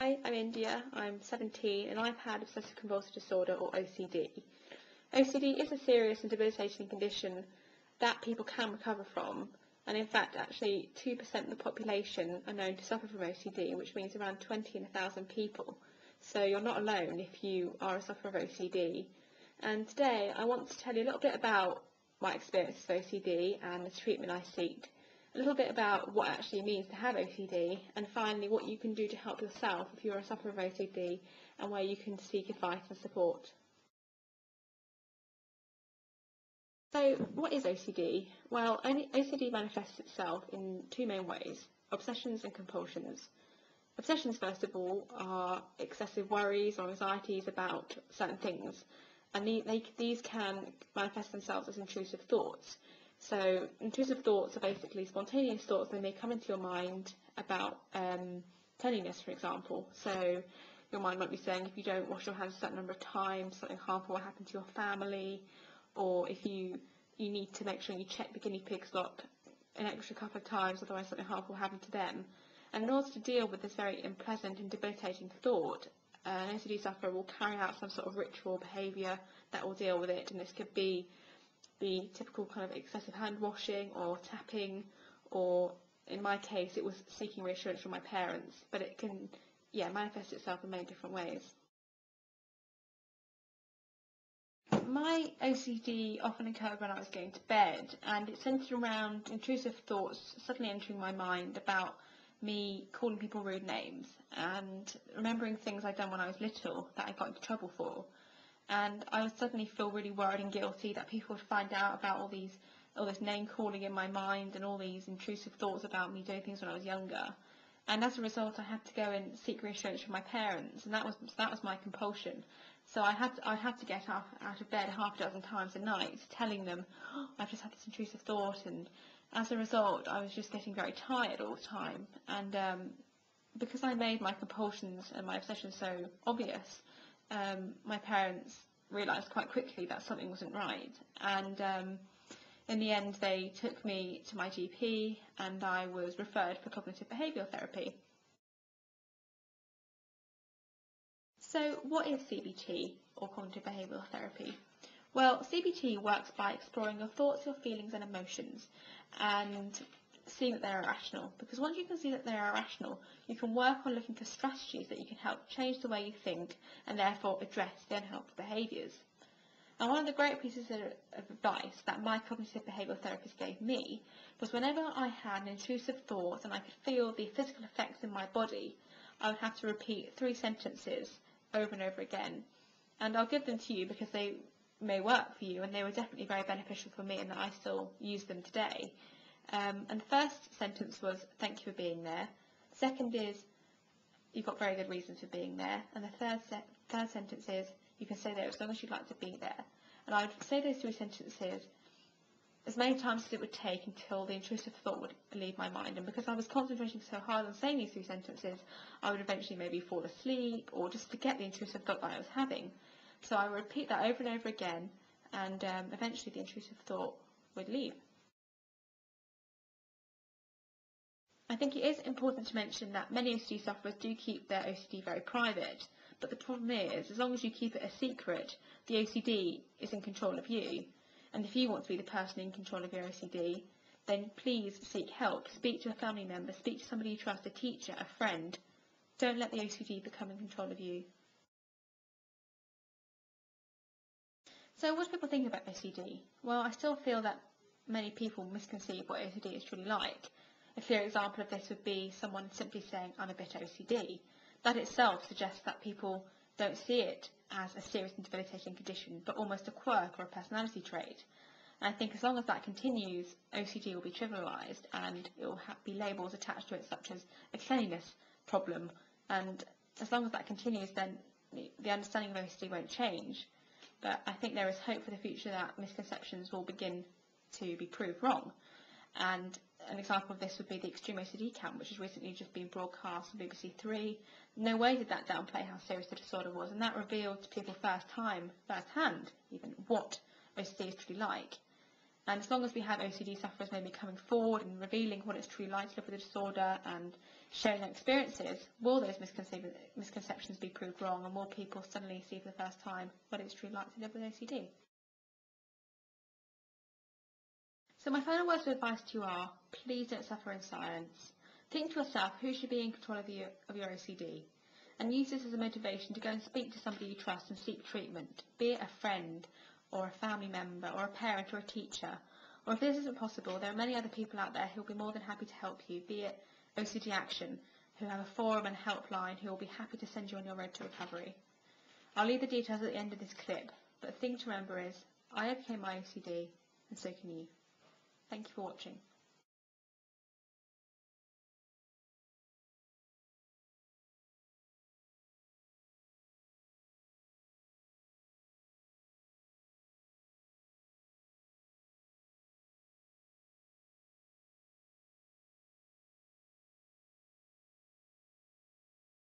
Hi, I'm India, I'm 17 and I've had Obsessive Compulsive Disorder or OCD. OCD is a serious and debilitating condition that people can recover from, and in fact actually 2% of the population are known to suffer from OCD, which means around 20 in 1,000 people. So you're not alone if you are a sufferer of OCD. And today I want to tell you a little bit about my experience with OCD and the treatment I seek. A little bit about what it actually means to have OCD, and finally what you can do to help yourself if you're a sufferer of OCD and where you can seek advice and support. So what is OCD? Well, OCD manifests itself in two main ways: obsessions and compulsions. Obsessions, first of all, are excessive worries or anxieties about certain things, and these can manifest themselves as intrusive thoughts. So intrusive thoughts are basically spontaneous thoughts that may come into your mind about cleanliness, for example. So your mind might be saying, if you don't wash your hands a certain number of times, something harmful will happen to your family, or if you need to make sure you check the guinea pig slot an extra couple of times, otherwise something harmful will happen to them. And in order to deal with this very unpleasant and debilitating thought, an OCD sufferer will carry out some sort of ritual behaviour that will deal with it, and this could be the typical kind of excessive hand washing or tapping, or in my case it was seeking reassurance from my parents, but it can manifest itself in many different ways. My OCD often occurred when I was going to bed, and it centred around intrusive thoughts suddenly entering my mind about me calling people rude names and remembering things I'd done when I was little that I got into trouble for. And I would suddenly feel really worried and guilty that people would find out about all this name calling in my mind and all these intrusive thoughts about me doing things when I was younger. And as a result, I had to go and seek reassurance from my parents, and that was my compulsion. So I had to get up out of bed half a dozen times a night, telling them, oh, I've just had this intrusive thought, and as a result, I was just getting very tired all the time. And because I made my compulsions and my obsessions so obvious, my parents realised quite quickly that something wasn't right, and in the end they took me to my GP and I was referred for cognitive behavioural therapy. So what is CBT, or cognitive behavioural therapy? Well, CBT works by exploring your thoughts, your feelings and emotions, and seeing that they're irrational, because once you can see that they're irrational, you can work on looking for strategies that you can help change the way you think and therefore address the unhelpful behaviours. And one of the great pieces of advice that my cognitive behavioural therapist gave me was whenever I had an intrusive thought and I could feel the physical effects in my body, I would have to repeat 3 sentences over and over again. And I'll give them to you because they may work for you, and they were definitely very beneficial for me and that I still use them today. And the first sentence was, thank you for being there. Second is, you've got very good reasons for being there. And the third sentence is, you can stay there as long as you'd like to be there. And I would say those 3 sentences as many times as it would take until the intrusive thought would leave my mind. And because I was concentrating so hard on saying these 3 sentences, I would eventually maybe fall asleep or just forget the intrusive thought that I was having. So I would repeat that over and over again, and eventually the intrusive thought would leave. I think it is important to mention that many OCD sufferers do keep their OCD very private, but the problem is, as long as you keep it a secret, the OCD is in control of you. And if you want to be the person in control of your OCD, then please seek help. Speak to a family member, speak to somebody you trust, a teacher, a friend. Don't let the OCD become in control of you. So what do people think about OCD? Well, I still feel that many people misconceive what OCD is truly like. A clear example of this would be someone simply saying, I'm a bit OCD. That itself suggests that people don't see it as a serious and debilitating condition, but almost a quirk or a personality trait. And I think as long as that continues, OCD will be trivialised and it will be labels attached to it such as a cleanliness problem. And as long as that continues, then the understanding of OCD won't change. But I think there is hope for the future that misconceptions will begin to be proved wrong. And an example of this would be the Extreme OCD camp, which has recently just been broadcast on BBC Three. No way did that downplay how serious the disorder was, and that revealed to people firsthand even, what OCD is truly like. And as long as we have OCD sufferers maybe coming forward and revealing what it's truly like to live with a disorder and sharing their experiences, will those misconceptions be proved wrong, and will people suddenly see for the first time what it's truly like to live with OCD? So my final words of advice to you are, please don't suffer in silence. Think to yourself who should be in control of your OCD, and use this as a motivation to go and speak to somebody you trust and seek treatment, be it a friend or a family member or a parent or a teacher. Or if this isn't possible, there are many other people out there who will be more than happy to help you, be it OCD Action, who have a forum and helpline who will be happy to send you on your road to recovery. I'll leave the details at the end of this clip, but the thing to remember is, I overcame my OCD, and so can you. Thank you for watching.